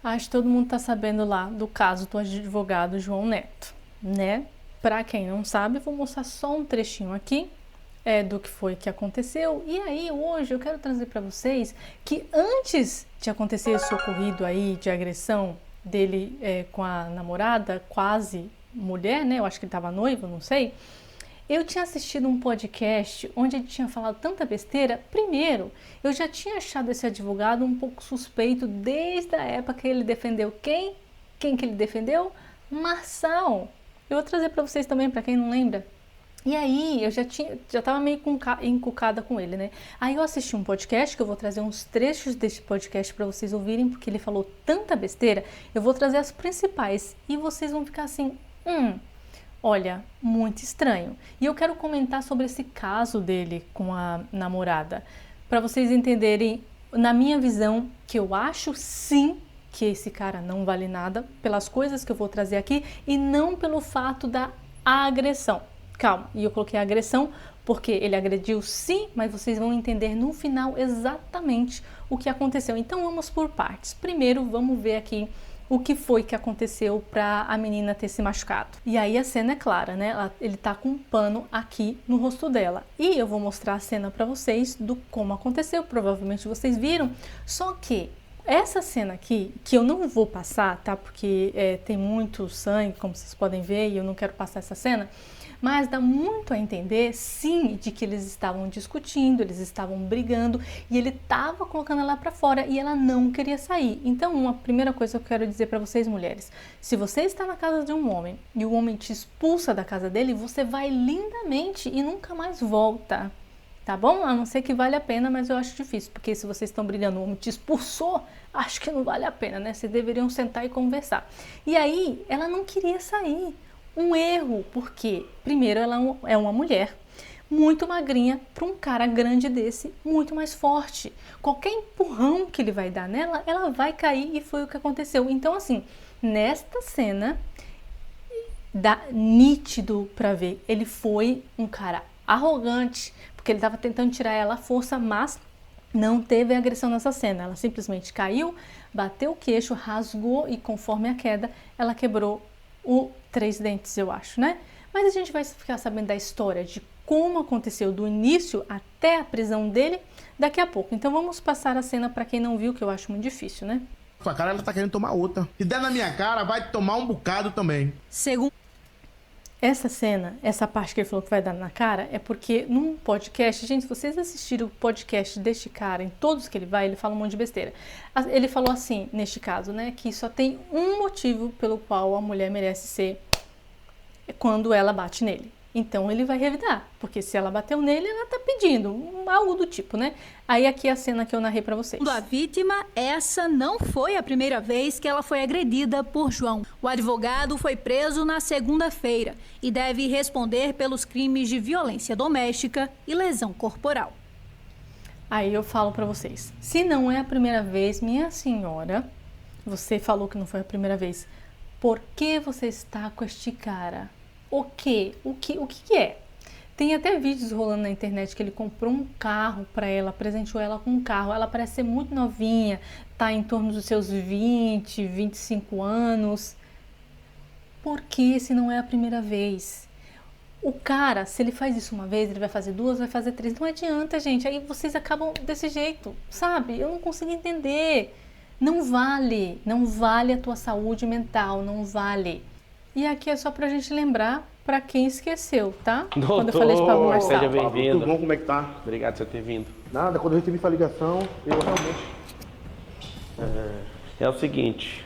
Acho que todo mundo tá sabendo lá do caso do advogado João Neto, né? Para quem não sabe, vou mostrar só um trechinho aqui do que foi que aconteceu. E aí, hoje eu quero trazer para vocês que antes de acontecer esse ocorrido aí de agressão dele com a namorada, quase mulher, né? Eu acho que ele estava noivo, não sei. Eu tinha assistido um podcast onde ele tinha falado tanta besteira. Primeiro, eu já tinha achado esse advogado um pouco suspeito desde a época que ele defendeu quem? Quem que ele defendeu? Marçal. Eu vou trazer para vocês também, para quem não lembra. E aí, eu já estava meio encucada com ele, né? Aí eu assisti um podcast, que eu vou trazer uns trechos desse podcast para vocês ouvirem, porque ele falou tanta besteira. Eu vou trazer as principais e vocês vão ficar assim, olha, muito estranho. E eu quero comentar sobre esse caso dele com a namorada, para vocês entenderem, na minha visão, que eu acho sim que esse cara não vale nada, pelas coisas que eu vou trazer aqui, e não pelo fato da agressão. Calma, e eu coloquei agressão porque ele agrediu sim, mas vocês vão entender no final exatamente o que aconteceu. Então vamos por partes. Primeiro vamos ver aqui o que foi que aconteceu para a menina ter se machucado. E aí a cena é clara, né? Ele tá com um pano aqui no rosto dela. E eu vou mostrar a cena para vocês do como aconteceu, provavelmente vocês viram. Só que essa cena aqui, que eu não vou passar, tá? Porque tem muito sangue, como vocês podem ver, e eu não quero passar essa cena. Mas dá muito a entender, sim, de que eles estavam discutindo, eles estavam brigando e ele estava colocando ela para fora e ela não queria sair. Então, uma primeira coisa que eu quero dizer para vocês, mulheres, se você está na casa de um homem e o homem te expulsa da casa dele, você vai lindamente e nunca mais volta. Tá bom? A não ser que vale a pena, mas eu acho difícil, porque se vocês estão brigando, o homem te expulsou, acho que não vale a pena, né? Vocês deveriam sentar e conversar. E aí, ela não queria sair. Um erro, porque, primeiro, ela é uma mulher muito magrinha para um cara grande desse, muito mais forte. Qualquer empurrão que ele vai dar nela, ela vai cair e foi o que aconteceu. Então, assim, nesta cena, dá nítido para ver, ele foi um cara arrogante, porque ele estava tentando tirar ela à força, mas não teve agressão nessa cena. Ela simplesmente caiu, bateu o queixo, rasgou e conforme a queda, ela quebrou o 3 dentes, eu acho, né? Mas a gente vai ficar sabendo da história de como aconteceu do início até a prisão dele daqui a pouco. Então vamos passar a cena para quem não viu, que eu acho muito difícil, né? Sua cara, ela tá querendo tomar outra. Se der na minha cara, vai tomar um bocado também. Segundo essa cena, essa parte que ele falou que vai dar na cara, é porque num podcast, gente, se vocês assistirem o podcast deste cara, em todos que ele vai, ele fala um monte de besteira. Ele falou assim, neste caso, né, que só tem um motivo pelo qual a mulher merece ser quando ela bate nele. Então ele vai revidar, porque se ela bateu nele, ela tá pedindo algo do tipo, né? Aí aqui é a cena que eu narrei pra vocês. Segundo a vítima, essa não foi a primeira vez que ela foi agredida por João. O advogado foi preso na segunda-feira e deve responder pelos crimes de violência doméstica e lesão corporal. Aí eu falo pra vocês, se não é a primeira vez, minha senhora, você falou que não foi a primeira vez, por que você está com este cara? O que é? Tem até vídeos rolando na internet que ele comprou um carro para ela, presenteou ela com um carro. Ela parece ser muito novinha, tá em torno dos seus 20, 25 anos. Por que se não é a primeira vez? O cara, se ele faz isso uma vez, ele vai fazer duas, vai fazer três. Não adianta, gente. Aí vocês acabam desse jeito, sabe? Eu não consigo entender. Não vale a tua saúde mental, não vale. E aqui é só pra gente lembrar pra quem esqueceu, tá? Doutor, quando eu falei de Pablo Marçal. seja bem-vindo. Tudo bom? Como é que tá? Obrigado por você ter vindo. Nada, quando eu recebi sua ligação, eu realmente... É o seguinte,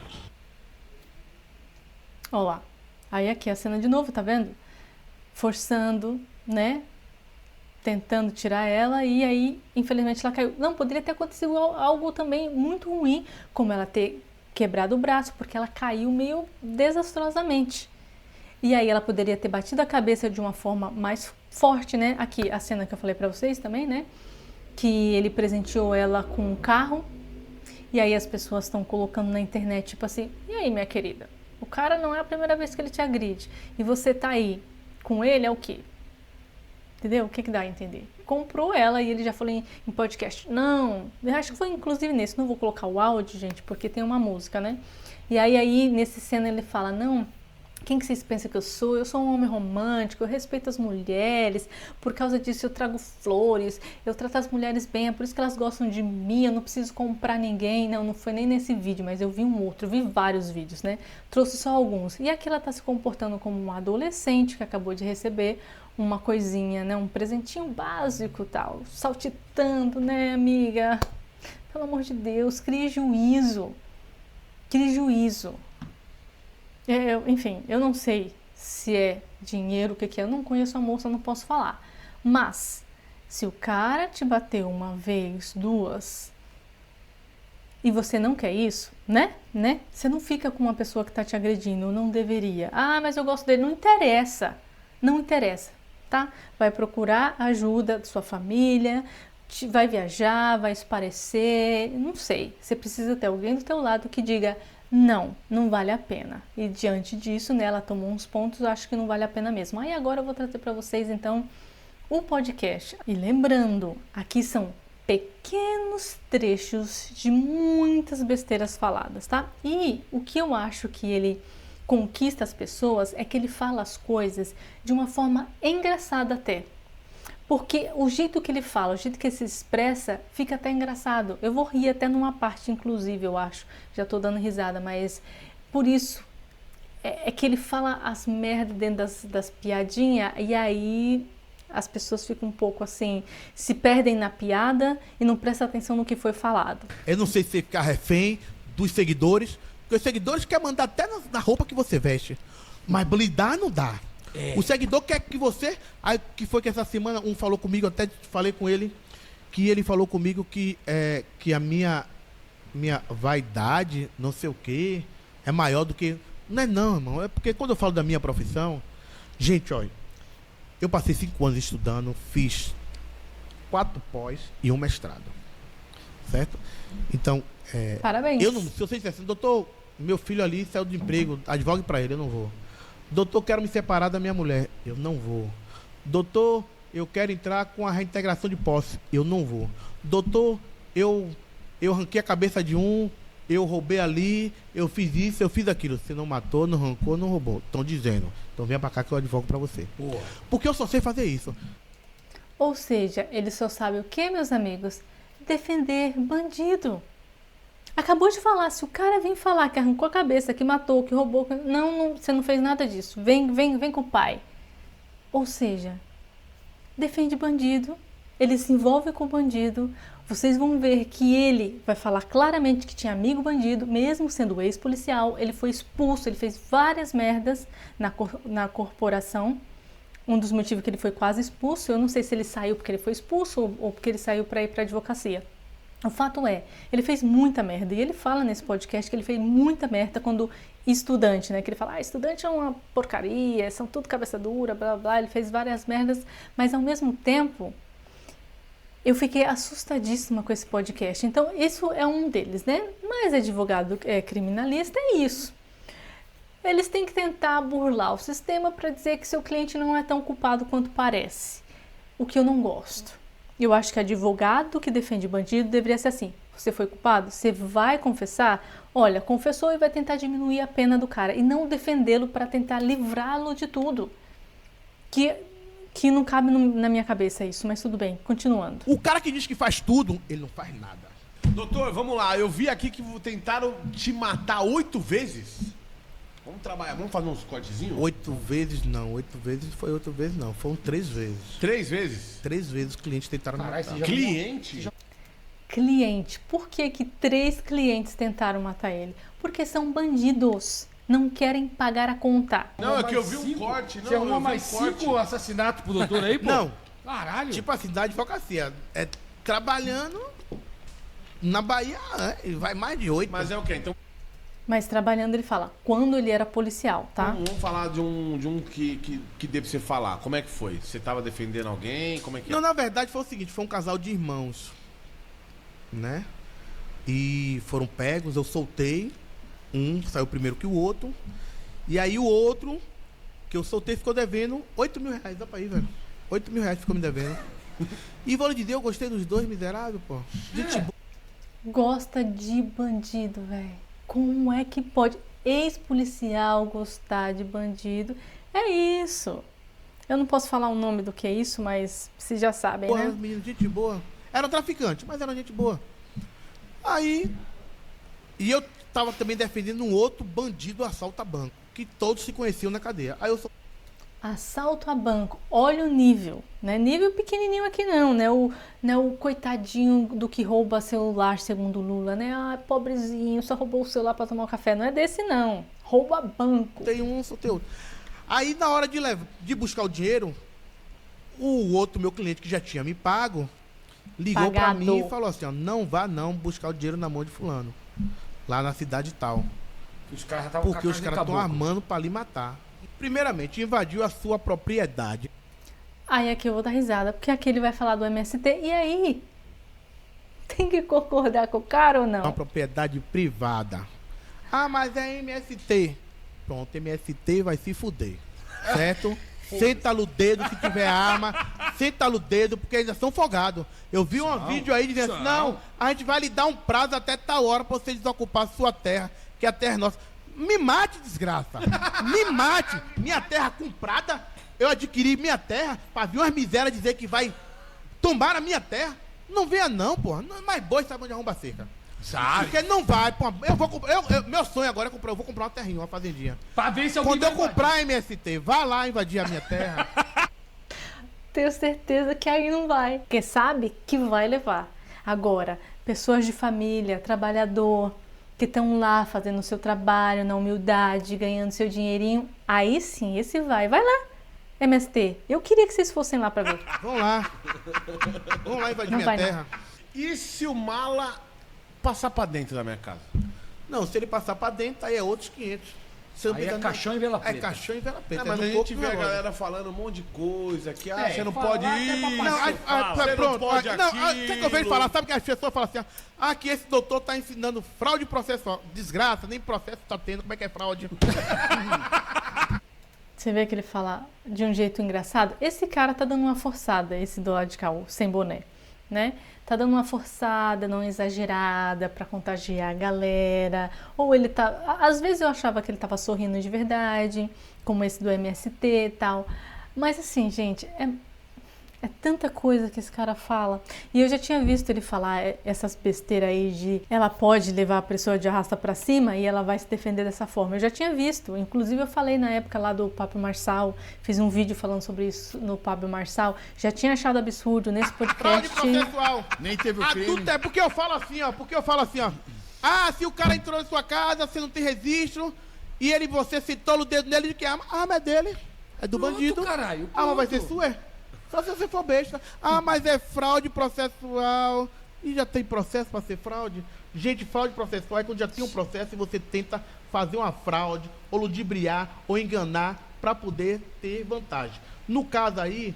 Ó lá. Aí aqui a cena de novo, tá vendo? Forçando, né? Tentando tirar ela e aí, infelizmente, ela caiu. Não, poderia ter acontecido algo também muito ruim, como ela ter quebrado o braço, porque ela caiu meio desastrosamente. E aí ela poderia ter batido a cabeça de uma forma mais forte, né? Aqui, a cena que eu falei pra vocês também, né? Que ele presenteou ela com um carro. E aí as pessoas estão colocando na internet, tipo assim, e aí, minha querida? O cara não é a primeira vez que ele te agride. E você tá aí com ele, é o quê? Entendeu? O que dá a entender? comprou ela e ele já falou em podcast. Não, eu acho que foi inclusive nesse, não vou colocar o áudio, gente, porque tem uma música, né? E aí nesse cena ele fala, não, quem que vocês pensam que eu sou? Eu sou um homem romântico, eu respeito as mulheres, por causa disso eu trago flores, eu trato as mulheres bem, é por isso que elas gostam de mim, eu não preciso comprar ninguém. Não foi nem nesse vídeo, mas eu vi um outro, eu vi vários vídeos, né? Trouxe só alguns. E aqui ela tá se comportando como uma adolescente que acabou de receber uma coisinha, né? Um presentinho básico e tal, saltitando, né, amiga? Pelo amor de Deus, crie juízo. Crie juízo. Enfim, eu não sei se é dinheiro, o que é, eu não conheço a moça, não posso falar. Mas, se o cara te bateu uma vez, duas, e você não quer isso, né? Você não fica com uma pessoa que tá te agredindo, não deveria. Ah, mas eu gosto dele. Não interessa, não interessa, tá? Vai procurar ajuda da sua família, vai viajar, vai esparecer, não sei. Você precisa ter alguém do teu lado que diga, não vale a pena. E diante disso, né, ela tomou uns pontos, eu acho que não vale a pena mesmo. Aí agora eu vou trazer para vocês, então, o podcast. E lembrando, aqui são pequenos trechos de muitas besteiras faladas, tá? E o que eu acho que ele conquista as pessoas é que ele fala as coisas de uma forma engraçada até. Porque o jeito que ele fala, o jeito que ele se expressa, fica até engraçado. Eu vou rir até numa parte, inclusive, eu acho. Já tô dando risada, mas por isso é que ele fala as merdas dentro das piadinhas e aí as pessoas ficam um pouco assim, se perdem na piada e não prestam atenção no que foi falado. Eu não sei se ficar refém dos seguidores, porque os seguidores querem mandar até na roupa que você veste, mas blindar não dá. O seguidor quer que você... Aí que foi que essa semana um falou comigo, até falei com ele, que ele falou comigo que a minha vaidade, não sei o quê, é maior do que... Não, irmão. É porque quando eu falo da minha profissão... Gente, olha, eu passei 5 anos estudando, fiz 4 pós e um mestrado. Certo? Então... Parabéns. Se você disser assim, doutor, meu filho ali saiu do emprego, advogue pra ele, eu não vou. Doutor, quero me separar da minha mulher. Eu não vou. Doutor, eu quero entrar com a reintegração de posse. Eu não vou. Doutor, eu arranquei a cabeça de um, eu roubei ali, eu fiz isso, eu fiz aquilo. Você não matou, não arrancou, não roubou. Estão dizendo. Então venha pra cá que eu advogo pra você. Porra. Porque eu só sei fazer isso. Ou seja, ele só sabe o que, meus amigos? Defender bandido. Acabou de falar, se o cara vem falar que arrancou a cabeça, que matou, que roubou, não, você não fez nada disso, vem com o pai. Ou seja, defende bandido, ele se envolve com o bandido, vocês vão ver que ele vai falar claramente que tinha amigo bandido, mesmo sendo ex-policial, ele foi expulso, ele fez várias merdas na corporação. Um dos motivos que ele foi quase expulso, eu não sei se ele saiu porque ele foi expulso ou porque ele saiu para ir para a advocacia. O fato é, ele fez muita merda e ele fala nesse podcast que ele fez muita merda quando estudante, né? Que ele fala, estudante é uma porcaria, são tudo cabeça dura, blá, blá, blá. Ele fez várias merdas, mas ao mesmo tempo eu fiquei assustadíssima com esse podcast. Então, isso é um deles, né? Mas advogado criminalista é isso. Eles têm que tentar burlar o sistema para dizer que seu cliente não é tão culpado quanto parece. O que eu não gosto. Eu acho que advogado que defende bandido deveria ser assim. Você foi culpado? Você vai confessar? Olha, confessou e vai tentar diminuir a pena do cara. E não defendê-lo para tentar livrá-lo de tudo. Que não cabe na minha cabeça isso, mas tudo bem. Continuando. O cara que diz que faz tudo, ele não faz nada. Doutor, vamos lá. Eu vi aqui que tentaram te matar 8 vezes. Vamos trabalhar, vamos fazer uns cortezinhos? 8 vezes não, 8 vezes foi 8 vezes não, foram 3 vezes. 3 vezes? 3 vezes os clientes tentaram me matar. Cliente? Cliente. Por que 3 clientes tentaram matar ele? Porque são bandidos. Não querem pagar a conta. Não, é que eu vi um corte. Não, você arrumou mais 5 assassinatos pro doutor aí, pô? Não. Caralho. Tipo assim, da advocacia. Trabalhando na Bahia, vai mais de 8. Mas é o quê? Então... Mas trabalhando, ele fala, quando ele era policial, tá? Vamos falar de um que dê pra você falar. Como é que foi? Você tava defendendo alguém? Como é que Não, na verdade foi o seguinte, foi um casal de irmãos, né? E foram pegos, eu soltei. Um saiu primeiro que o outro. E aí o outro, que eu soltei, ficou devendo 8 mil reais. Dá pra ir, velho. 8 mil reais ficou me devendo. E vou lhe dizer, eu gostei dos dois miseráveis, pô. Gente boa. Gosta de bandido, velho. Como é que pode ex-policial gostar de bandido? É isso. Eu não posso falar o nome do que é isso, mas vocês já sabem, Porra, né? menino, gente boa. Era um traficante, mas era gente boa. Aí... E eu tava também defendendo um outro bandido assalto a banco, que todos se conheciam na cadeia. Aí eu sou... Assalto a banco. Olha o nível, né? Nível pequenininho aqui não, né? O coitadinho do que rouba celular, segundo Lula, né? Ah, pobrezinho, só roubou o celular para tomar um café. Não é desse, não. Rouba banco. Tem um, só tem outro. Aí, na hora de buscar o dinheiro, o outro meu cliente que já tinha me pago, ligou pra mim e falou assim, ó, não vá não buscar o dinheiro na mão de fulano, lá na cidade tal. Os caras já estavam Porque os caras estão armando pra lhe matar. Primeiramente, invadiu a sua propriedade. Aí aqui eu vou dar risada, porque aqui ele vai falar do MST, e aí? Tem que concordar com o cara ou não? Uma propriedade privada. Ah, mas é MST. Pronto, MST vai se fuder. Certo? Senta no dedo se tiver arma. Senta no dedo, porque ainda são folgados. Eu vi um vídeo aí dizendo assim, não, a gente vai lhe dar um prazo até tal hora pra você desocupar a sua terra, que a terra é nossa. Me mate, desgraça. Me mate. Minha terra comprada. Eu adquiri minha terra pra vir umas misérias dizer que vai tomar a minha terra. Não venha não, porra. Não é mais boi, sabe onde arromba cerca. Sabe? Porque não vai, pô. Meu sonho agora é comprar, eu vou comprar uma terrinha, uma fazendinha. Pra ver se alguém Quando eu vai comprar a MST, vá lá invadir a minha terra. Tenho certeza que aí não vai. Porque sabe que vai levar. Agora, pessoas de família, trabalhador, que estão lá fazendo o seu trabalho na humildade, ganhando seu dinheirinho, aí sim, esse vai. Vai lá, MST. Eu queria que vocês fossem lá pra ver. Vão lá. Vão lá invadir Não minha vai, terra. E se o mala passar pra dentro da minha casa? Não, se ele passar pra dentro, aí é outros 500. Você não Aí é pensa caixão e vela preta. É caixão e vela preta. Não, mas no a corpo gente do vê a relógio. galera falando um monte de coisa que É, você não falar pode até ir, pra Não, passar. você não pronto. pode Não, aquilo. o que eu vejo falar? Sabe que as pessoas falam assim, ó, que esse doutor tá ensinando fraude processual. Desgraça, nem processo tá tendo, como é que é fraude? Você vê que ele fala de um jeito engraçado? Esse cara tá dando uma forçada, esse do lado de cá, o sem boné, né? Tá dando uma forçada, não exagerada, pra contagiar a galera. Ou ele tá... Às vezes eu achava que ele tava sorrindo de verdade, como esse do MST e tal. Mas assim, gente, é tanta coisa que esse cara fala. E eu já tinha visto ele falar essas besteiras aí de ela pode levar a pessoa de arrasta pra cima e ela vai se defender dessa forma. Eu já tinha visto. Inclusive eu falei na época lá do Pablo Marçal, fiz um vídeo falando sobre isso no Pablo Marçal. Já tinha achado absurdo nesse Fraude podcast. processual. Nem teve o crime. Adulto é porque eu falo assim, ó. Ah, se o cara entrou na sua casa, você não tem registro, e você citou o dedo nele de que a arma é dele. É do Pronto, bandido. caralho, A arma vai ser pronto. sua. Só se você for besta. Ah, mas é fraude processual. E já tem processo para ser fraude? Gente, fraude processual é quando já tem um processo e você tenta fazer uma fraude, ou ludibriar, ou enganar para poder ter vantagem. No caso aí,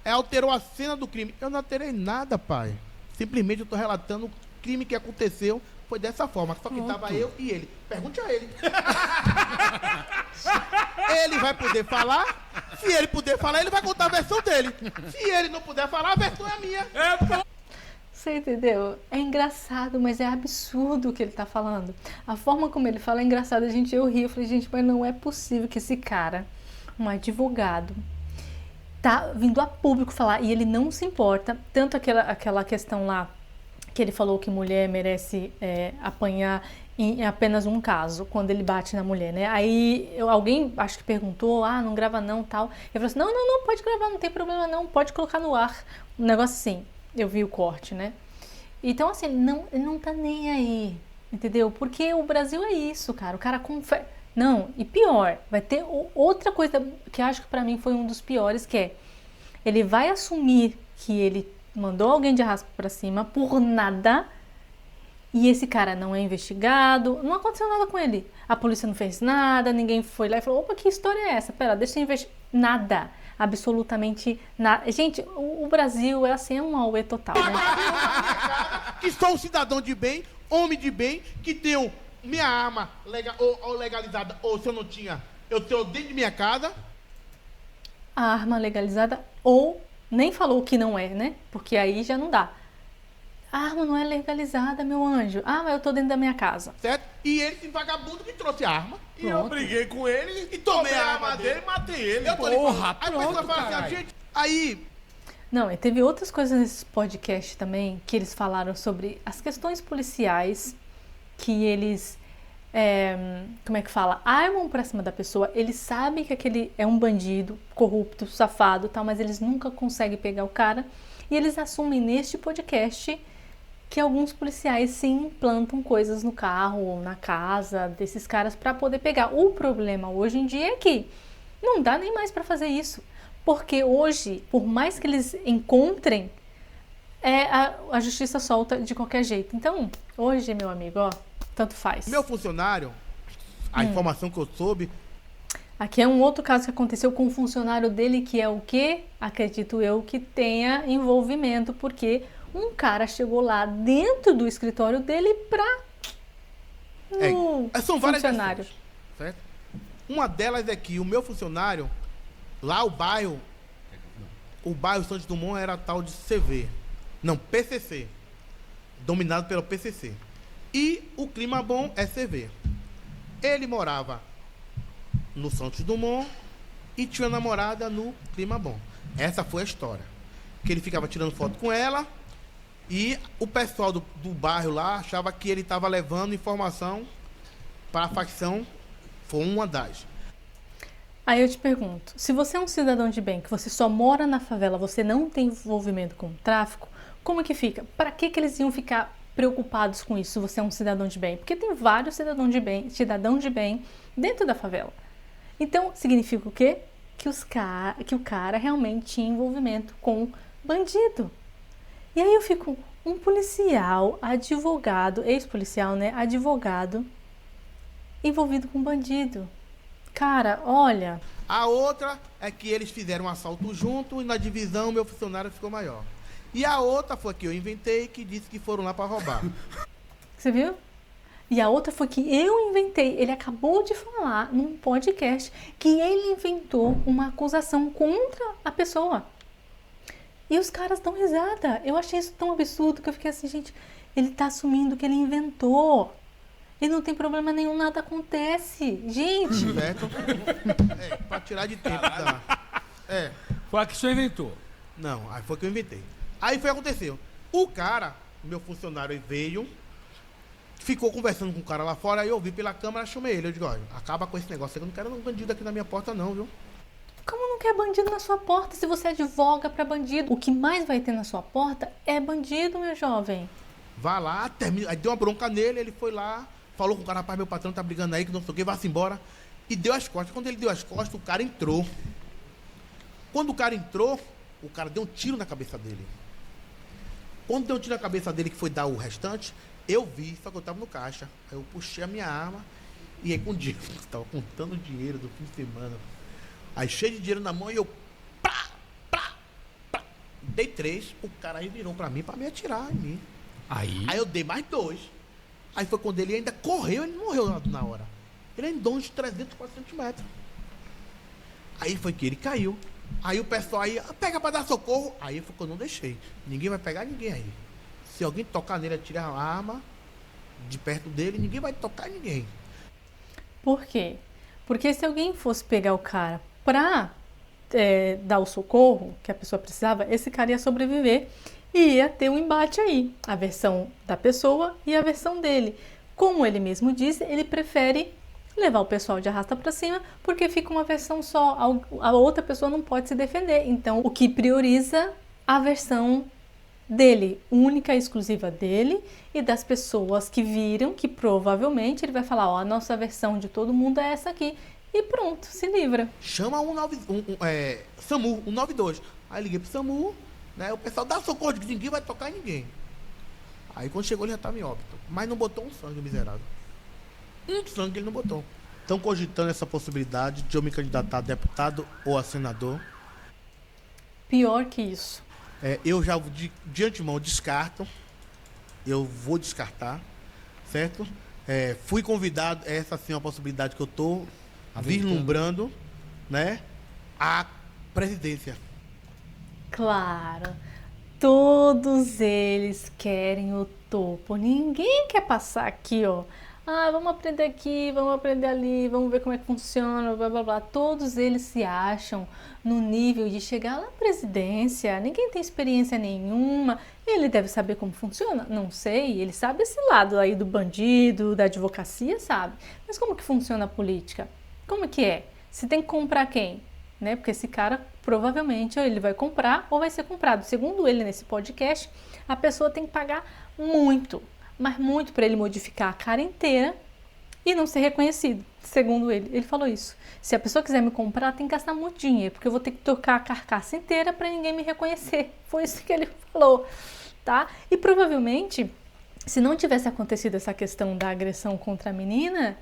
alterou a cena do crime. Eu não alterei nada, pai. Simplesmente eu tô relatando o crime que aconteceu. Foi dessa forma, só que tava eu e ele. Pergunte a ele. Ele vai poder falar. Se ele puder falar, ele vai contar a versão dele. Se ele não puder falar, a versão é minha. Você entendeu? É engraçado, mas é absurdo o que ele tá falando. A forma como ele fala é engraçada, eu ri. Eu falei, gente, mas não é possível que esse cara, um advogado, tá vindo a público falar e ele não se importa. Tanto aquela questão lá que ele falou que mulher merece apanhar em apenas um caso, quando ele bate na mulher, né? Aí alguém, acho que perguntou, não grava não, tal. Ele falou assim, não, pode gravar, não tem problema não, pode colocar no ar. Um negócio assim, eu vi o corte, né? Então assim, ele não tá nem aí, entendeu? Porque o Brasil é isso, cara, o cara confere... Não, e pior, vai ter outra coisa que acho que pra mim foi um dos piores, que é, ele vai assumir que ele mandou alguém de arrasto pra cima por nada e esse cara não é investigado, não aconteceu nada com ele. A polícia não fez nada, ninguém foi lá e falou, opa, que história é essa? Pera, deixa eu investigar. Nada, absolutamente nada. Gente, o Brasil é assim, é um auê total, né? Que sou um cidadão de bem, homem de bem, que tenho minha arma ou legalizada, ou se eu não tinha, eu tenho dentro de minha casa. A arma legalizada ou Nem falou o que não é, né? Porque aí já não dá. A arma não é legalizada, meu anjo. Ah, mas eu tô dentro da minha casa. Certo? E ele, esse vagabundo que trouxe a arma. E eu briguei com ele E tomei a arma dele e matei ele. Eu tô ali falando. Porra, Aí o pessoal pronto, fala assim, caralho. gente. Aí, Não, e teve outras coisas nesse podcast também que eles falaram sobre as questões policiais que eles, como é que fala? Armam pra cima da pessoa. Eles sabem que aquele é um bandido, corrupto, safado e tal, mas eles nunca conseguem pegar o cara. E eles assumem neste podcast que alguns policiais sim implantam coisas no carro ou na casa desses caras para poder pegar. O problema hoje em dia é que não dá nem mais para fazer isso. Porque hoje, por mais que eles encontrem, a justiça solta de qualquer jeito. Então, hoje, meu amigo, ó, tanto faz. meu funcionário, a informação que eu soube, Aqui é um outro caso que aconteceu com um funcionário dele, que é o quê? Acredito eu que tenha envolvimento, porque um cara chegou lá dentro do escritório dele pra são várias funcionário. pessoas, certo? Uma delas é que o meu funcionário, lá o bairro Santos Dumont era tal de CV. Não, PCC. Dominado pelo PCC. E o Clima Bom é CV. Ele morava no Santos Dumont e tinha uma namorada no Clima Bom. Essa foi a história. Que ele ficava tirando foto com ela e o pessoal do bairro lá achava que ele estava levando informação para a facção. Foi uma das. Aí eu te pergunto, se você é um cidadão de bem, que você só mora na favela, você não tem envolvimento com o tráfico, como é que fica? Para que eles iam ficar preocupados com isso se você é um cidadão de bem? Porque tem vários cidadãos de bem dentro da favela. Então, significa o quê? Que o cara realmente tinha envolvimento com bandido. E aí eu fico, um policial, advogado, ex-policial, né? Advogado, envolvido com bandido. Cara, olha... A outra é que eles fizeram um assalto junto e na divisão meu funcionário ficou maior. E a outra foi que eu inventei, que disse que foram lá para roubar. Você viu? E a outra foi que eu inventei. Ele acabou de falar num podcast que ele inventou uma acusação contra a pessoa. E os caras dão risada. Eu achei isso tão absurdo que eu fiquei assim, gente, ele tá assumindo que ele inventou. E não tem problema nenhum, nada acontece. Gente! Certo? Pra tirar de tempo da... Foi a que o senhor inventou. Não, aí foi que eu inventei. Aí foi o que aconteceu. O cara, meu funcionário veio, ficou conversando com o cara lá fora, aí eu vi pela câmera, chamei ele. Eu digo, olha, acaba com esse negócio, eu não quero um bandido aqui na minha porta não, viu? Como não quer bandido na sua porta se você advoga pra bandido? O que mais vai ter na sua porta é bandido, meu jovem. Vá lá, termina. Aí deu uma bronca nele, ele foi lá, falou com o cara, rapaz, meu patrão tá brigando aí, que não sei o que, vá-se embora. E deu as costas. Quando ele deu as costas, o cara entrou. Quando o cara entrou, o cara deu um tiro na cabeça dele. Quando deu um tiro na cabeça dele, que foi dar o restante, eu vi, só que eu tava no caixa. Aí eu puxei a minha arma e aí com dinheiro. Tava contando o dinheiro do fim de semana. Aí cheio de dinheiro na mão e eu... Dei 3, o cara aí virou pra mim me atirar em mim. Aí Aí eu dei mais 2. Aí foi quando ele ainda correu, ele não morreu na hora. Ele andou uns 300, 400 metros. Aí foi que ele caiu. Aí o pessoal aí, pega pra dar socorro. Aí foi quando eu não deixei. Ninguém vai pegar ninguém aí. Se alguém tocar nele, atirar a arma de perto dele, ninguém vai tocar em ninguém. Por quê? Porque se alguém fosse pegar o cara pra dar o socorro que a pessoa precisava, esse cara ia sobreviver e ia ter um embate aí. A versão da pessoa e a versão dele. Como ele mesmo disse, ele prefere levar o pessoal de arrasta pra cima, porque fica uma versão só, a outra pessoa não pode se defender. Então, o que prioriza a versão dele, única e exclusiva dele e das pessoas que viram, que provavelmente ele vai falar, ó, a nossa versão de todo mundo é essa aqui. E pronto, se livra. Chama SAMU, 192. Aí liguei pro SAMU, né? O pessoal dá socorro, de que ninguém vai tocar em ninguém. Aí quando chegou ele já estava em óbito. Mas não botou um sangue, miserável. Um sangue ele não botou. Estão cogitando essa possibilidade de eu me candidatar a deputado ou a senador. Pior que isso. Eu já de antemão descarto. Eu vou descartar, certo? Fui convidado, essa sim é uma possibilidade que eu estou vislumbrando, né? A presidência. Claro, todos eles querem o topo. Ninguém quer passar aqui, ó. Ah, vamos aprender aqui, vamos aprender ali, vamos ver como é que funciona, blá blá blá. Todos eles se acham no nível de chegar lá na presidência. Ninguém tem experiência nenhuma. Ele deve saber como funciona? Não sei. Ele sabe esse lado aí do bandido, da advocacia, sabe? Mas como que funciona a política? Como que é? Você tem que comprar quem? Né? Porque esse cara provavelmente ou ele vai comprar ou vai ser comprado. Segundo ele nesse podcast, a pessoa tem que pagar muito, mas muito para ele modificar a cara inteira e não ser reconhecido. Segundo ele, ele falou isso. Se a pessoa quiser me comprar, tem que gastar muito dinheiro, porque eu vou ter que trocar a carcaça inteira para ninguém me reconhecer. Foi isso que ele falou, tá? E provavelmente, se não tivesse acontecido essa questão da agressão contra a menina,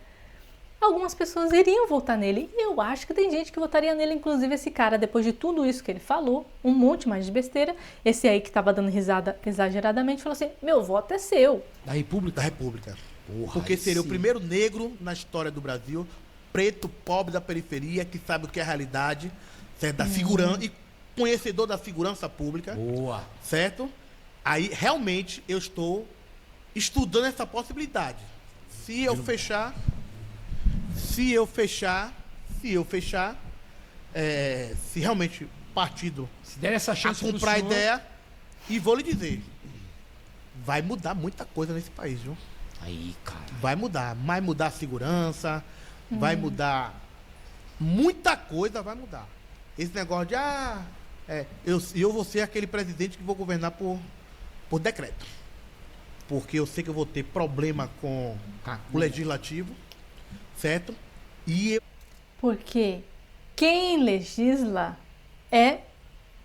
algumas pessoas iriam votar nele. E eu acho que tem gente que votaria nele, inclusive esse cara, depois de tudo isso que ele falou, um monte mais de besteira. Esse aí que estava dando risada exageradamente falou assim: meu voto é seu. Da República? Da República. Porra, Porque seria sim. o primeiro negro na história do Brasil, preto, pobre da periferia, que sabe o que é a realidade, certo? Da segurança, e conhecedor da segurança pública, Boa. certo? Aí, realmente, eu estou estudando essa possibilidade. Se eu fechar, se realmente o partido Se der essa a chance pro comprar a senhor- ideia, e vou lhe dizer, vai mudar muita coisa nesse país, viu? Aí, cara. Vai mudar a segurança, vai mudar muita coisa, vai mudar. Esse negócio de eu vou ser aquele presidente que vou governar por decreto. Porque eu sei que eu vou ter problema com o legislativo, certo? Porque quem legisla é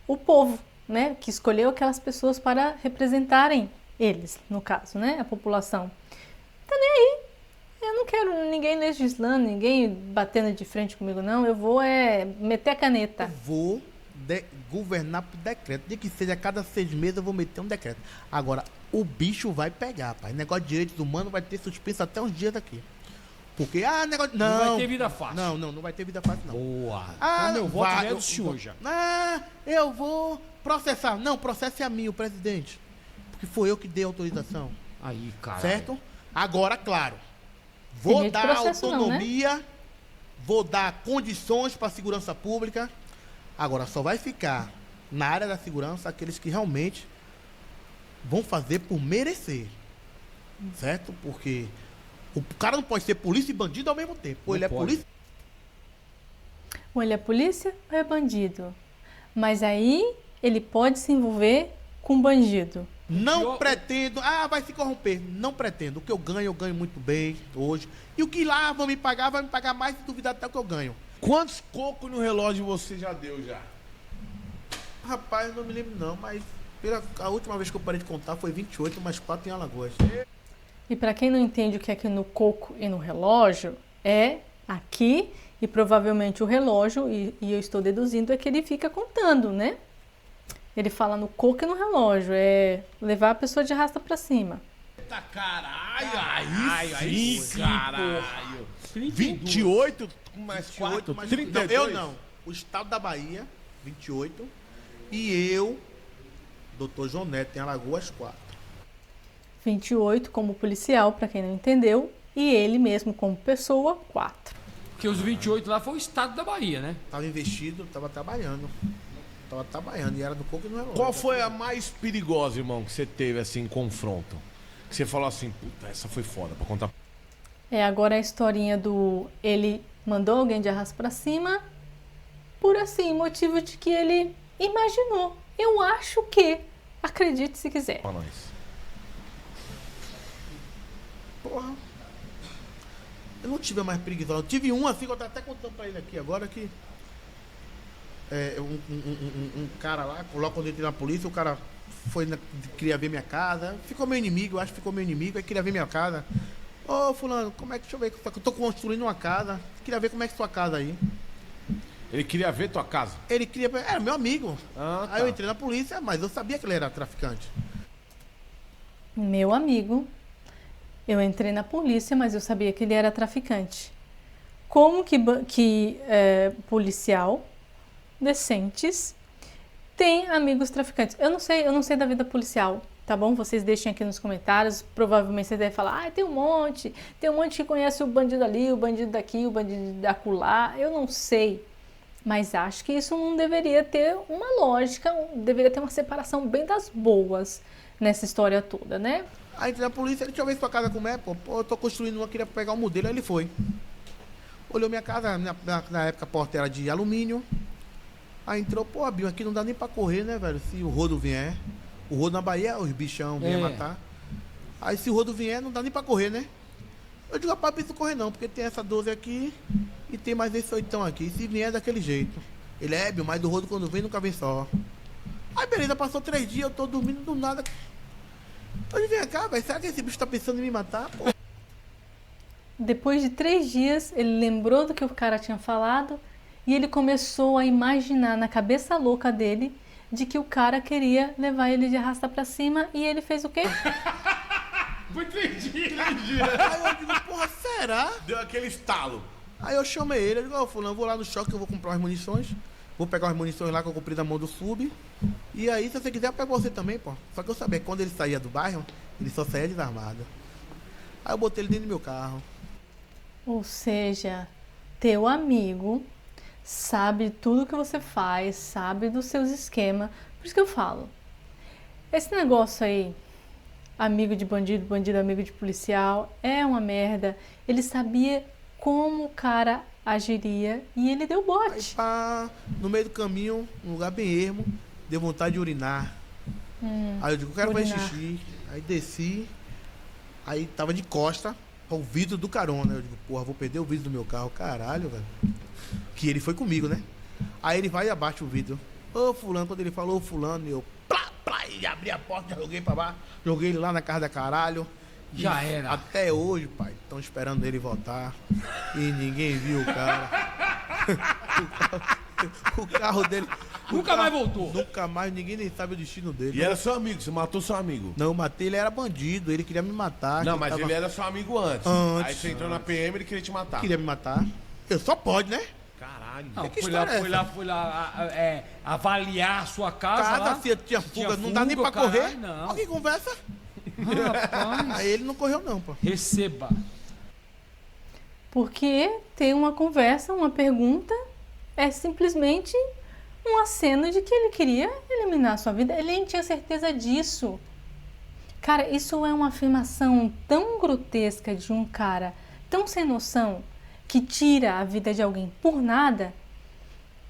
o povo, né? Que escolheu aquelas pessoas para representarem eles, no caso, né? A população. Tá nem aí. Eu não quero ninguém legislando, ninguém batendo de frente comigo, não. Eu vou meter a Eu caneta. vou governar por decreto. De que seja a cada 6 meses eu vou meter um decreto. Agora, o bicho vai pegar, pai. Negócio de direitos humanos vai ter suspenso até uns dias daqui. Porque, negócio... Não Não, vai ter vida fácil. não vai ter vida fácil, não. Boa. Ah, Então, meu voto vai, já é eu- do senhor já. Eu vou processar. Não, processe a mim, o presidente. Porque foi eu que dei a autorização. Aí, cara. Certo? Agora, claro, Tem vou medo de dar processo não, né? autonomia, vou dar condições para a segurança pública. Agora, só vai ficar na área da segurança aqueles que realmente vão fazer por merecer. Certo? Porque o cara não pode ser polícia e bandido ao mesmo tempo. Ou Não ele é pode. polícia. Ou ele é polícia ou é bandido. Mas aí ele pode se envolver com bandido. Não pior- pretendo, vai se corromper. Não pretendo. O que eu ganho muito bem hoje. E o que lá vai me pagar mais, se duvidar até o que eu ganho. Quantos cocos no relógio você já deu já? Rapaz, eu não me lembro não, mas a última vez que eu parei de contar foi 28, mais 4 em Alagoas. E para quem não entende o que é aqui no coco e no relógio, é aqui e provavelmente o relógio, e eu estou deduzindo, é que ele fica contando, né? Ele fala no coco e no relógio, é levar a pessoa de arrasta para cima. Eita caralho, aí sim, caralho. 32. 28 com mais 4, mas 32. Não, eu não. O estado da Bahia, 28. E eu, Dr. João Neto, em Alagoas, 4. 28 como policial, para quem não entendeu, e ele mesmo como pessoa, 4. Porque os 28 lá foi o estado da Bahia, né? Tava investido, tava trabalhando. E era do coco e no relógio. Qual foi a mais perigosa, irmão, que você teve assim em confronto? Que você falou assim, puta, essa foi foda pra contar. Agora a historinha do ele mandou alguém de arrasto para cima por assim, motivo de que ele imaginou. Eu acho que, acredite se quiser. Pra nós. Porra. Eu não tive a mais preguiçosa. Eu tive um assim que eu tava até contando pra ele aqui agora que. Um cara lá, logo quando eu entrei na polícia, o cara queria ver minha casa. Ficou meu inimigo, eu acho que ficou meu inimigo, aí queria ver minha casa. Ô fulano, como é que. Deixa eu ver, eu tô construindo uma casa. Queria ver como é que é sua casa aí. Ele queria ver tua casa. Ele queria. Era meu amigo. Ah, tá. Aí eu entrei na polícia, mas eu sabia que ele era traficante. Meu amigo, eu entrei na polícia, mas eu sabia que ele era traficante. Como que policial decentes tem amigos traficantes. Eu não sei da vida policial, tá bom? Vocês deixem aqui nos comentários. Provavelmente vocês devem falar, tem um monte que conhece o bandido ali, o bandido daqui, o bandido da acolá. Eu não sei, mas acho que isso não deveria ter uma lógica, deveria ter uma separação bem das boas nessa história toda, né? Aí entrei na polícia, ele, deixa eu ver sua casa como é, pô. Pô, eu tô construindo uma, queria pegar um modelo, aí ele foi. Olhou minha casa, na época a porta era de alumínio. Aí entrou, pô, Bill, aqui não dá nem pra correr, né, velho? Se o rodo vier. O rodo na Bahia, os bichão vêm matar. Aí se o rodo vier, não dá nem pra correr, né? Eu digo, rapaz, não preciso correr não, porque tem essa 12 aqui e tem mais esse 8 aqui. Se vier é daquele jeito. Ele é, Bill, mas o rodo quando vem nunca vem só. Aí beleza, passou 3 dias, eu tô dormindo do nada. Então vem cá, velho, será que esse bicho tá pensando em me matar, pô? Depois de 3 dias, ele lembrou do que o cara tinha falado e ele começou a imaginar na cabeça louca dele de que o cara queria levar ele de arrasta pra cima e ele fez o quê? Foi 3 dias. Aí eu digo, porra, será? Deu aquele estalo. Aí eu chamei ele, eu digo, ó, fulano, eu vou lá no shopping, eu vou comprar umas munições. Vou pegar umas munições lá que eu comprei da mão do sub. E aí, se você quiser, eu pego você também, pô. Só que eu sabia que quando ele saía do bairro, ele só saía desarmado. Aí eu botei ele dentro do meu carro. Ou seja, teu amigo sabe tudo que você faz, sabe dos seus esquemas. Por isso que eu falo, esse negócio aí, amigo de bandido, bandido amigo de policial, é uma merda. Ele sabia como o cara agiria e ele deu Aí bote. pá, no meio do caminho, um lugar bem ermo, deu vontade de urinar. Aí eu digo, eu quero fazer urinar. xixi. Aí desci, aí tava de costa ao vidro do carona. Eu digo, porra, vou perder o vidro do meu carro, caralho, velho. Que ele foi comigo, né? Aí ele vai e abaixa o vidro. Ô fulano, quando ele falou fulano, eu plá, e abri a porta, joguei pra baixo, joguei ele lá na casa da caralho. Já E era. Até hoje, pai, estão esperando ele voltar. E ninguém viu o cara. O carro dele. Nunca mais voltou. Nunca mais, ninguém nem sabe o destino dele. E era seu amigo, você matou seu amigo. Não, eu matei, ele era bandido, ele queria me matar. Não, que mas tava- ele era seu amigo antes. Antes. Aí você entrou na PM e ele queria te matar. queria me matar. Eu só pode, né? Caralho. Não, Que foi história é lá, avaliar a sua casa Casa, lá. se tinha fuga, não dá fuga, nem pra caralho, correr. não. Alguém conversa? Rapaz, Aí ele não correu não, pô. receba. Porque ter uma conversa, uma pergunta, é simplesmente um aceno de que ele queria eliminar a sua vida. Ele nem tinha certeza disso. Cara, isso é uma afirmação tão grotesca de um cara tão sem noção que tira a vida de alguém por nada,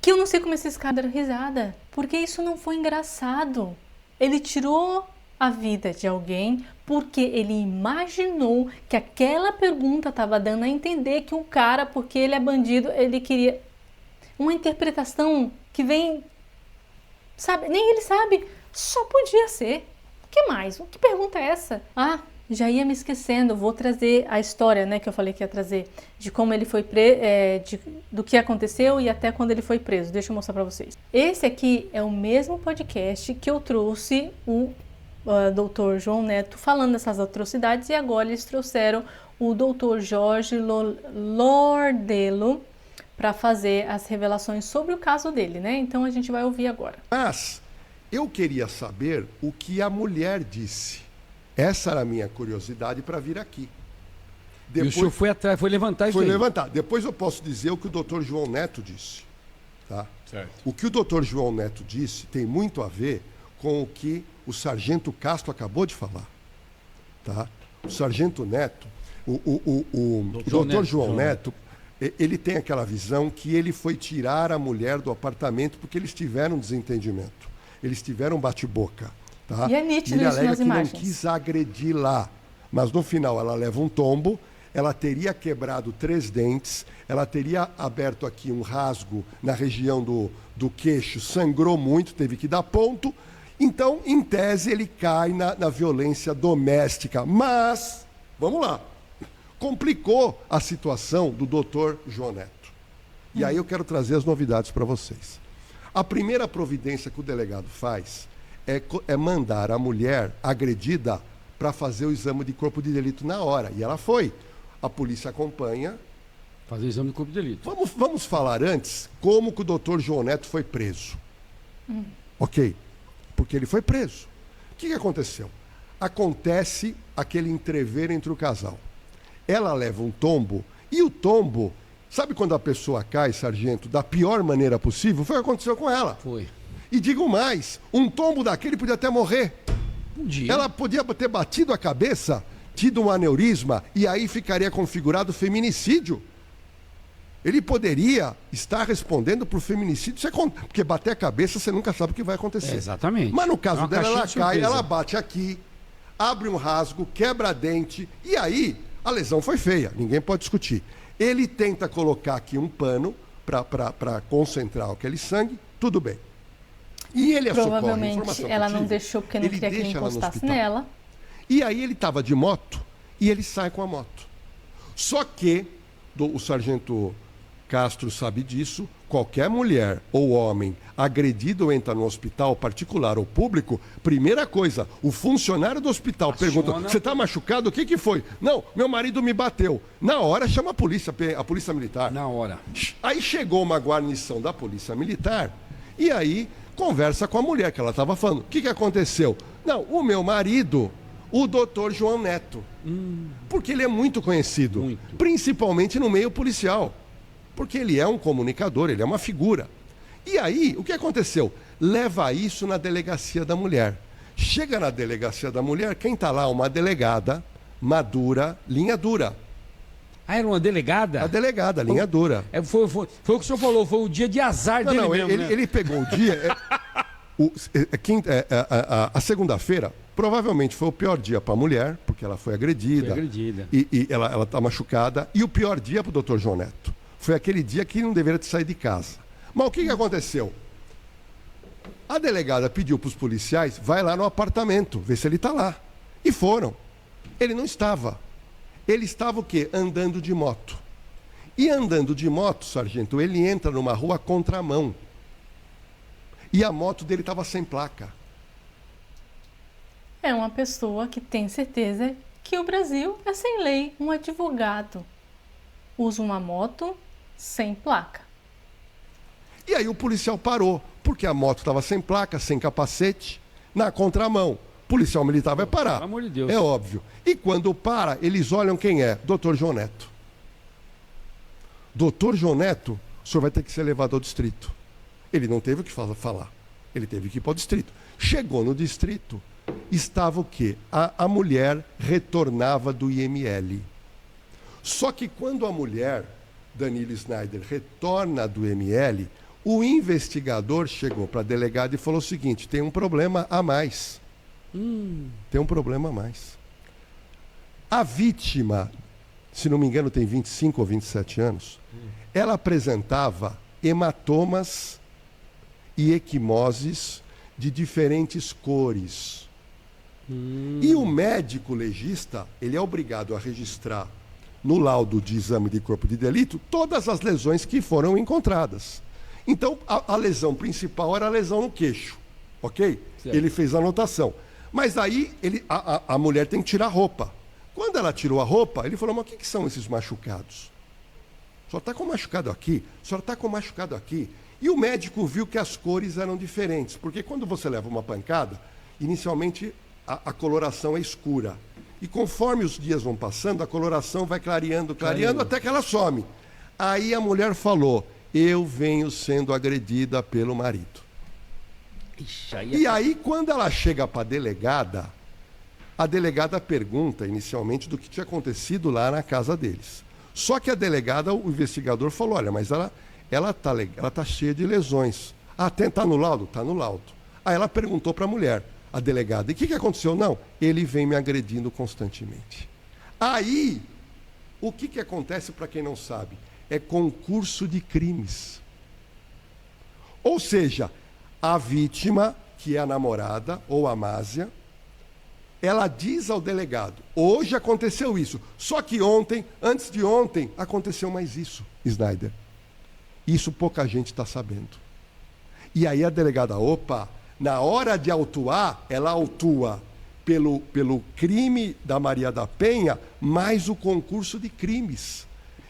que eu não sei como esses caras deram risada. Porque isso não foi engraçado. Ele tirou a vida de alguém porque ele imaginou que aquela pergunta estava dando a entender que o cara, porque ele é bandido, ele queria uma interpretação que vem, sabe, nem ele sabe, só podia ser. O que mais? Que pergunta é essa? Ah, já ia me esquecendo, vou trazer a história, né, que eu falei que ia trazer, de como ele foi do que aconteceu e até quando ele foi preso. Deixa eu mostrar para vocês. Esse aqui é o mesmo podcast que eu trouxe o Dr. João Neto falando dessas atrocidades, e agora eles trouxeram o Dr. Jorge Lordelo para fazer as revelações sobre o caso dele, né? Então a gente vai ouvir agora. Mas eu queria saber o que a mulher disse. Essa era a minha curiosidade para vir aqui. E o senhor foi atrás, foi levantar isso Foi aí. levantar. Depois eu posso dizer o que o doutor João Neto disse. Tá? Certo. O que o doutor João Neto disse tem muito a ver com o que o sargento Castro acabou de falar. Tá? O sargento Neto, o doutor João Neto, ele tem aquela visão que ele foi tirar a mulher do apartamento porque eles tiveram um desentendimento. Eles tiveram um bate-boca. Tá? E é nítido ele isso alega nas que imagens. não quis agredir lá. Mas no final ela leva um tombo, ela teria quebrado 3 dentes, ela teria aberto aqui um rasgo na região do queixo, sangrou muito, teve que dar ponto. Então, em tese, ele cai na violência doméstica. Mas, vamos lá, complicou a situação do doutor João Neto. E aí eu quero trazer as novidades para vocês. A primeira providência que o delegado faz é mandar a mulher agredida para fazer o exame de corpo de delito na hora. E ela foi. A polícia acompanha. Fazer exame de corpo de delito. Vamos falar antes como que o doutor João Neto foi preso. Ok? Porque ele foi preso. O que aconteceu? Acontece aquele entrever entre o casal. Ela leva um tombo, e o tombo, sabe quando a pessoa cai, sargento, da pior maneira possível? Foi o que aconteceu com ela. Foi. E digo mais, um tombo daquele podia até morrer. Um dia. Ela podia ter batido a cabeça, tido um aneurisma, e aí ficaria configurado feminicídio. Ele poderia estar respondendo por feminicídio, porque bater a cabeça você nunca sabe o que vai acontecer. Exatamente. Mas no caso É uma dela, ela caixinha de cai, surpresa. ela bate aqui, abre um rasgo, quebra dente, e aí a lesão foi feia, ninguém pode discutir. Ele tenta colocar aqui um pano para concentrar aquele sangue, tudo bem. E ele a socorre, Provavelmente informação que ela eu não tive, deixou porque não ele queria que ele deixa ela no encostasse hospital. nela. E aí ele estava de moto e ele sai com a moto. Só que, o sargento Castro sabe disso, qualquer mulher ou homem agredido ou entra no hospital, particular ou público, primeira coisa, o funcionário do hospital pergunta, você está machucado? O que foi? Não, meu marido me bateu. Na hora chama a polícia militar. Na hora. Aí chegou uma guarnição da polícia militar e aí conversa com a mulher que ela estava falando. O que aconteceu? Não, o meu marido, o doutor João Neto. Porque ele é muito conhecido, Muito. principalmente no meio policial. Porque ele é um comunicador, ele é uma figura. E aí, o que aconteceu? Leva isso na delegacia da mulher. Chega na delegacia da mulher, quem está lá? Uma delegada, madura, linha dura. Ah, era uma delegada? A delegada, linha dura. Foi o que o senhor falou, foi o dia de azar dele mesmo, né? Ele pegou o dia... A segunda-feira, provavelmente foi o pior dia para a mulher, porque ela foi agredida. Foi agredida. E ela está machucada. E o pior dia para o doutor João Neto. Foi aquele dia que não deveria ter saído de casa. Mas o que aconteceu? A delegada pediu para os policiais, vai lá no apartamento, ver se ele está lá. E foram. Ele não estava. Ele estava o quê? Andando de moto. E andando de moto, sargento, ele entra numa rua contramão. E a moto dele estava sem placa. É uma pessoa que tem certeza que o Brasil é sem lei. Um advogado usa uma moto sem placa. E aí o policial parou, porque a moto estava sem placa, sem capacete, na contramão. O policial militar vai parar. Pelo amor de Deus. É óbvio. E quando para, eles olham quem é? Doutor João Neto. Doutor João Neto, o senhor vai ter que ser levado ao distrito. Ele não teve o que falar. Ele teve que ir para o distrito. Chegou no distrito, estava o quê? A mulher retornava do IML. Só que quando a mulher, Danilo Snyder, retorna do IML, o investigador chegou para a delegada e falou o seguinte, tem um problema a mais. Tem um problema a mais. A vítima, se não me engano tem 25 ou 27 anos, ela apresentava hematomas e equimoses de diferentes cores. E o médico legista, ele é obrigado a registrar no laudo de exame de corpo de delito todas as lesões que foram encontradas. Então, a lesão principal era a lesão no queixo, ok? Certo. Ele fez a anotação. Mas aí a mulher tem que tirar a roupa. Quando ela tirou a roupa, ele falou, mas o que são esses machucados? O senhor está com machucado aqui, o senhor está com machucado aqui. E o médico viu que as cores eram diferentes, porque quando você leva uma pancada, inicialmente a coloração é escura. E conforme os dias vão passando, a coloração vai clareando, até que ela some. Aí a mulher falou, eu venho sendo agredida pelo marido. Ixi, E aí, quando ela chega para a delegada pergunta inicialmente do que tinha acontecido lá na casa deles. Só que a delegada, o investigador falou, olha, mas ela tá cheia de lesões. Ah, tá no laudo? Tá no laudo. Aí ela perguntou para a mulher, a delegada, e o que aconteceu? Não, ele vem me agredindo constantemente. Aí, o que acontece para quem não sabe? É concurso de crimes. Ou seja, a vítima, que é a namorada ou a Másia, ela diz ao delegado, hoje aconteceu isso, só que ontem, antes de ontem, aconteceu mais isso, Snyder. Isso pouca gente está sabendo. E aí a delegada, opa, na hora de autuar, ela autua pelo crime da Maria da Penha, mais o concurso de crimes.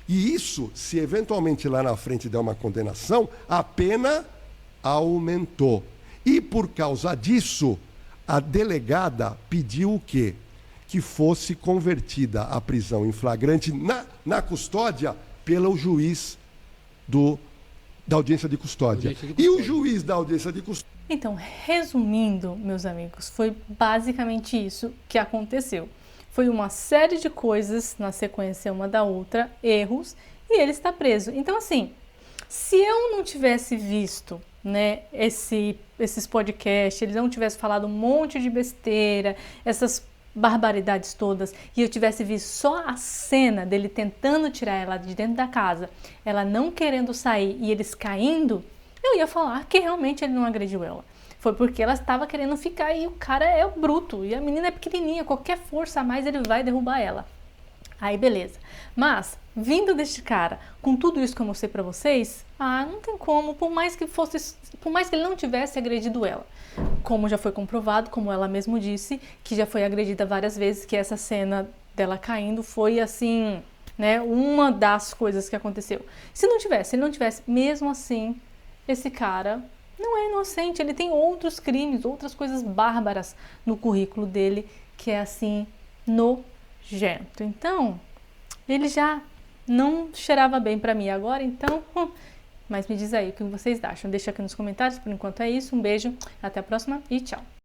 E isso, se eventualmente lá na frente der uma condenação, a pena aumentou. E por causa disso, a delegada pediu o quê? Que fosse convertida a prisão em flagrante na custódia pelo juiz da audiência de custódia. E o juiz da audiência de custódia... Então, resumindo, meus amigos, foi basicamente isso que aconteceu. Foi uma série de coisas na sequência uma da outra, erros, e ele está preso. Então, assim, se eu não tivesse visto, né, esses podcasts, ele não tivesse falado um monte de besteira, essas barbaridades todas, e eu tivesse visto só a cena dele tentando tirar ela de dentro da casa, ela não querendo sair e eles caindo, eu ia falar que realmente ele não agrediu ela. Foi porque ela estava querendo ficar e o cara é bruto, e a menina é pequenininha, qualquer força a mais ele vai derrubar ela. Aí beleza. Mas, vindo deste cara, com tudo isso que eu mostrei pra vocês, não tem como, por mais que ele não tivesse agredido ela. Como já foi comprovado, como ela mesma disse, que já foi agredida várias vezes, que essa cena dela caindo foi assim, né, uma das coisas que aconteceu. Se ele não tivesse, mesmo assim, esse cara não é inocente, ele tem outros crimes, outras coisas bárbaras no currículo dele, que é assim, nojento. Então, ele já não cheirava bem pra mim agora, então... Mas me diz aí o que vocês acham. Deixa aqui nos comentários. Por enquanto é isso. Um beijo, até a próxima e tchau.